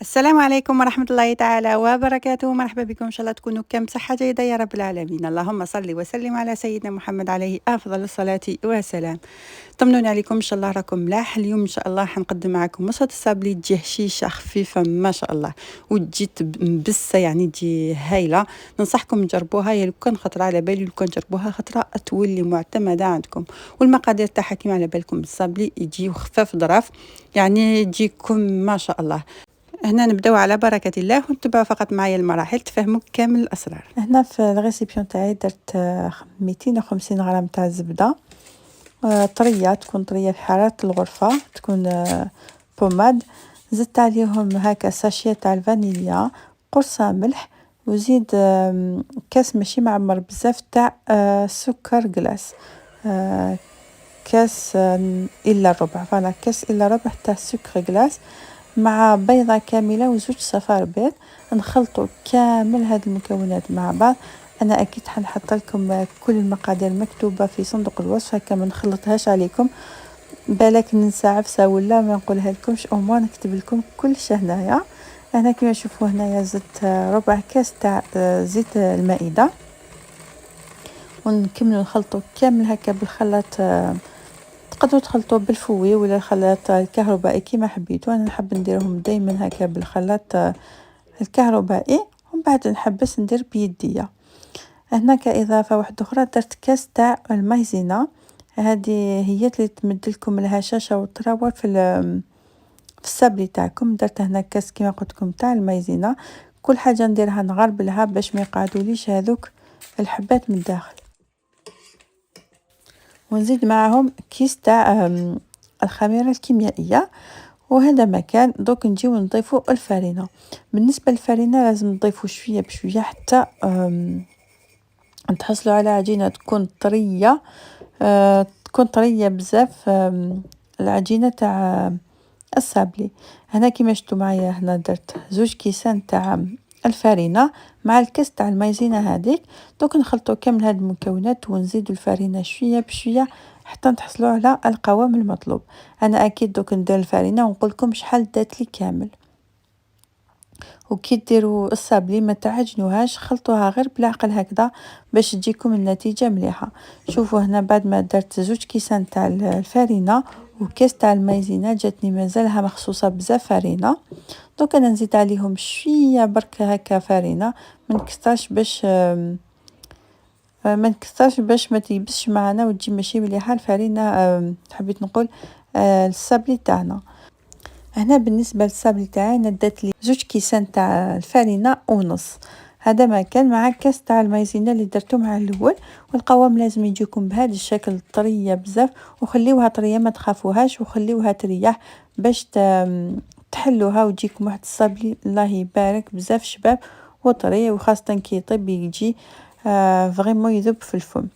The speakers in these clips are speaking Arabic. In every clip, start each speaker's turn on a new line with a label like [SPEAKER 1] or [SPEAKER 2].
[SPEAKER 1] السلام عليكم ورحمة الله تعالى وبركاته. مرحبا بكم، إن شاء الله تكونوا كم صحة جيدة يا رب العالمين. اللهم صل وسلم على سيدنا محمد عليه أفضل الصلاة والسلام. طمنوني عليكم، إن شاء الله راكم ملاح. اليوم إن شاء الله حنقدم معكم وصفة الصابلي، تجي هشيشة خفيفة ما شاء الله وتجي مبسة، يعني تجي هايلة. ننصحكم تجربوها، يا لو كان خطرة على بالي، لو كان جربوها خطرة تولي معتمدة عندكم. والمقادير تاعها كيما على بالكم، الصابلي يجي خفاف ظراف، يعني يجيكم ما شاء الله. هنا نبداو على بركة الله ونتبعوا فقط معايا المراحل تفهموا كامل الأسرار. هنا في الريسيبيون تاعي درت 250 غرام تاع الزبدة طرية، تكون طرية في حرارة الغرفة، تكون بوماد. زدت عليهم هكا ساشيه تاع الفانيليا، قرصة ملح، وزيد كاس ماشي معمر بزاف تاع سكر قلاس، كاس إلا ربع، فوالا كاس إلا ربع تاع سكر قلاس، مع بيضة كاملة وزوج صفار بيض. نخلطوا كامل هاد المكونات مع بعض. انا اكيد حنحط لكم كل المقادير مكتوبة في صندوق الوصف، هكا ما نخلطهاش عليكم، بالك ننسى عفسة ولا ما نقولها لكمش، او ما نكتب لكم كل شيء هنايا. انا كما تشوفوا هنايا زدت ربع كاس تاع زيت المائدة، ونكملوا نخلطوا كامل هكا بالخلاط. تقدروا تخلطوه بالفوي ولا الخلاط الكهربائي كيما حبيتوا. انا نحب نديرهم دائما هكا بالخلاط الكهربائي، ومن بعد نحبس ندير بيديا. هنا كإضافة واحدة أخرى درت كاس تاع المايزينا، هذه هي اللي تمد لكم الهشاشة والطراوة في الصابلي تاعكم. درت هنا كاس كيما قلت لكم تاع المايزينا. كل حاجة نديرها نغربلها باش ما يقعدوليش هذوك الحبات من الداخل. ونزيد معهم كيس تاع الخميرة الكيميائية. وهذا مكان دوك نجيو نضيفو الفرينة. بالنسبة للفرينة لازم نضيفو شوية بشوية حتى نتحصلوا على عجينة تكون طرية، تكون طرية بزاف، العجينة تاع الصابلي. هنا كيما شفتوا معايا، هنا درت زوج كيسان تاع الفرينة مع الكاس تاع المايزينا هذيك. دوك نخلطوا كامل هاد المكونات ونزيدوا الفرينة شوية بشوية حتى نتحصلوا على القوام المطلوب. انا اكيد دوك ندير الفرينة ونقول لكم شحال دات لي كامل. وكي ديروا الصابلي ما تعجنوهاش، خلطوها غير بالعقل هكذا باش تجيكم النتيجة مليحة. شوفوا هنا بعد ما درت زوج كيسان تاع الفرينة وكاس تاع المايزينا، جاتني مازالها مخصوصة بزاف فرينة. دوك انا نزيد عليهم شويه برك هكا فرينه، ما نكثرش باش ما تيبسش معنا وتجي ماشي مليحه الفرينه. حبيت نقول الصابلي تاعنا. هنا بالنسبه للصابلي تاعي ندات لي زوج كيسان تاع الفرينه ونص. هذا ما كان مع كاس تاع المايزينا اللي درتو مع الاول. والقوام لازم يجيكم بهذا الشكل، طريه بزاف، وخليوها طريه ما تخافوهاش، وخليوها تريح باش تحلوها وتجيكم واحد الصابلي الله يبارك بزاف شباب وطري، وخاصه كي يطيب يجي فريمون يذوب في الفم.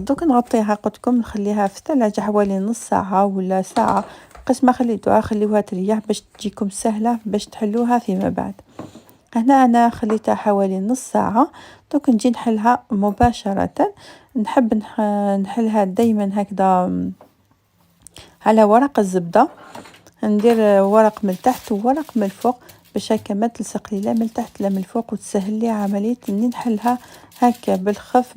[SPEAKER 1] دوك نغطيها قلتلكم نخليها في الثلاجة حوالي نص ساعة ولا ساعة، قسم ما خليتوها خليوها تريح باش تجيكم سهلة باش تحلوها فيما بعد. هنا انا خليتها حوالي نص ساعة. دوك نجي نحلها مباشرة. نحب نحلها دايما هكذا على ورق الزبدة، ندير ورق من تحت وورق من الفوق باش هكا ما تلصق لي لا من تحت لا من الفوق، وتسهل لي عمليه اني نحلها هكا بالخف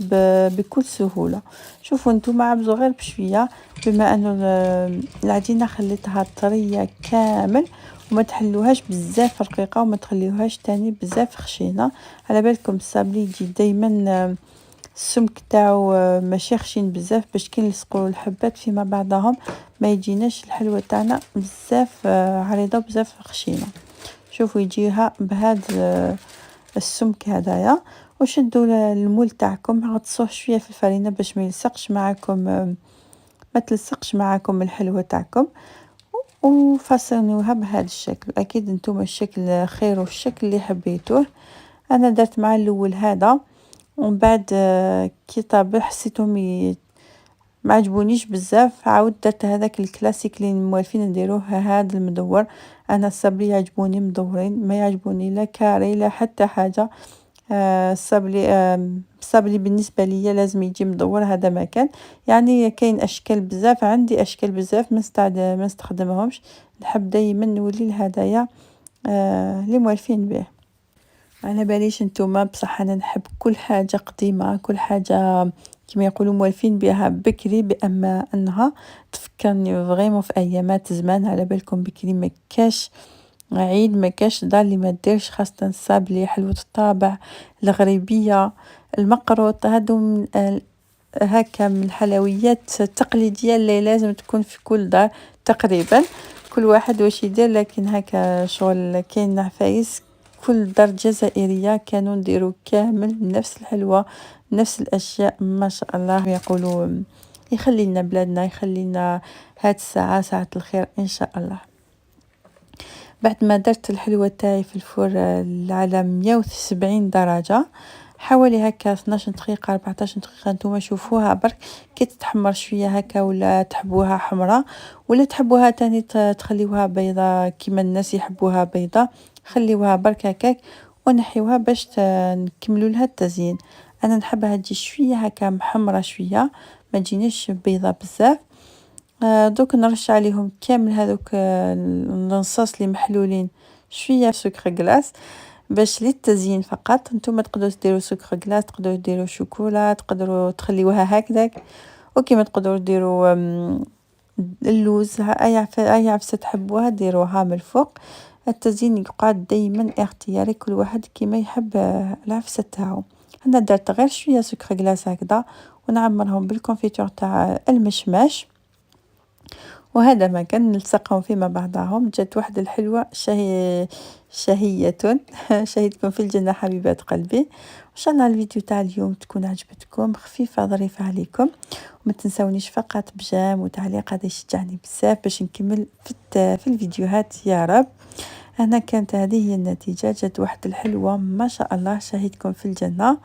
[SPEAKER 1] بكل سهوله. شوفوا نتوما عبزوا غير بشويه، بما انه العجينه خليتها طريه كامل، وما تحلوهاش بزاف رقيقه وما تخليوهاش تاني بزاف خشينه. على بالكم الصابلي يجي دايما السمك تاعو ماشي خشين بزاف باش كي نلصقوا الحبات فيما بعضهم ما يجيناش الحلوى تاعنا بزاف عريضه بزاف خشينه. شوفوا يجيها بهذا السمك هذايا. وشدوا المول تاعكم، غطسوه شويه في الفرينه باش ما يلصقش معكم، ما تلصقش معكم الحلوى تاعكم، وفصلوها بهذا الشكل. اكيد نتوما الشكل خير والشكل اللي حبيتوه. انا درت مع الاول هذا، ومن بعد كي طاب حسيتهم ما عجبونيش بزاف، عاود درت هذاك الكلاسيك اللي موالفين نديروه هذا المدور. انا الصبلي يعجبوني مدورين، ما يعجبوني لا كاري لا حتى حاجه. الصبلي بالنسبه لي لازم يجي مدور، هذا ما كان. يعني كاين اشكال بزاف، عندي اشكال بزاف ما نستخدمهمش. نحب دائما نولي الهدايا اللي موالفين به. على باليش نتوما، بصح انا نحب كل حاجه قديمه، كل حاجه كما يقولوا موالفين بها بكري، باما انها تفكرني فريمون في ايامات زمان. على بالكم بكري ما كاش عيد، ما كاش دار اللي ما ديرش، خاصه الصابلي، حلوة الطابع، الغريبيه، المقروط، هادو من هكا من الحلويات التقليديه اللي لازم تكون في كل دار تقريبا. كل واحد واش يدير، لكن هكا شغل كاين عفايس كل دار جزائريه كانوا نديروا كامل نفس الحلوى، نفس الاشياء. ما شاء الله، يقولوا يخلي لنا بلادنا، يخلي لنا هاد الساعه ساعه الخير ان شاء الله. بعد ما درت الحلوى تاعي في الفرن على 170 درجة حوالي هكا 12 دقيقة 14 دقيقة، نتوما شوفوها برك كي تتحمر شوية هكا، ولا تحبوها حمراء ولا تحبوها تاني تخليوها بيضة كيما الناس يحبوها بيضة، خليوها برك هكاك ونحيوها باش نكملوا لها التزيين. انا نحبها تجي شوية هكا محمرة شوية، ما تجينيش بيضة بزاف. دوك نرش عليهم كامل هذوك الرصاص اللي محلولين شويه سكر كلاص باش للتزيين فقط. نتوما تقدروا ديروا سكر كلاص، تقدروا ديروا شوكولا، تقدروا تخليوها هكذاك، وكما تقدروا ديروا اللوز، اي عفسه تحبوها ديروها من الفوق. التزيين يقعد دائما اختياري، كل واحد كما يحب العفسه تاعو. انا درت غير شويه سكر كلاص هكذا، ونعمرهم بالكونفيتور تاع المشماش، وهذا ما كان. نلصقهم فيما بعضهم، جات واحد الحلوة شهية شهيتكم في الجنة حبيبات قلبي. ان شاء الله الفيديو تاع اليوم تكون عجبتكم، خفيفة ظريفة عليكم، وما تنسونيش فقط بجام وتعليق، هذا يشجعني بزاف باش نكمل في الفيديوهات يا رب. هنا كانت هذه هي النتيجة، جات واحد الحلوة ما شاء الله، شهيتكم في الجنة.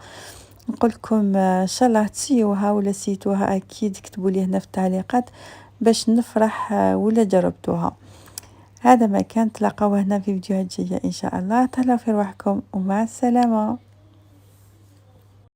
[SPEAKER 1] نقول لكم ان شاء الله تسيوها ولا سيتوها، اكيد كتبوا لي هنا في التعليقات باش نفرح ولا جربتوها. هذا ما كان، تلاقاو هنا في فيديوهات جايه ان شاء الله. تهلاو في رواحكم ومع السلامه.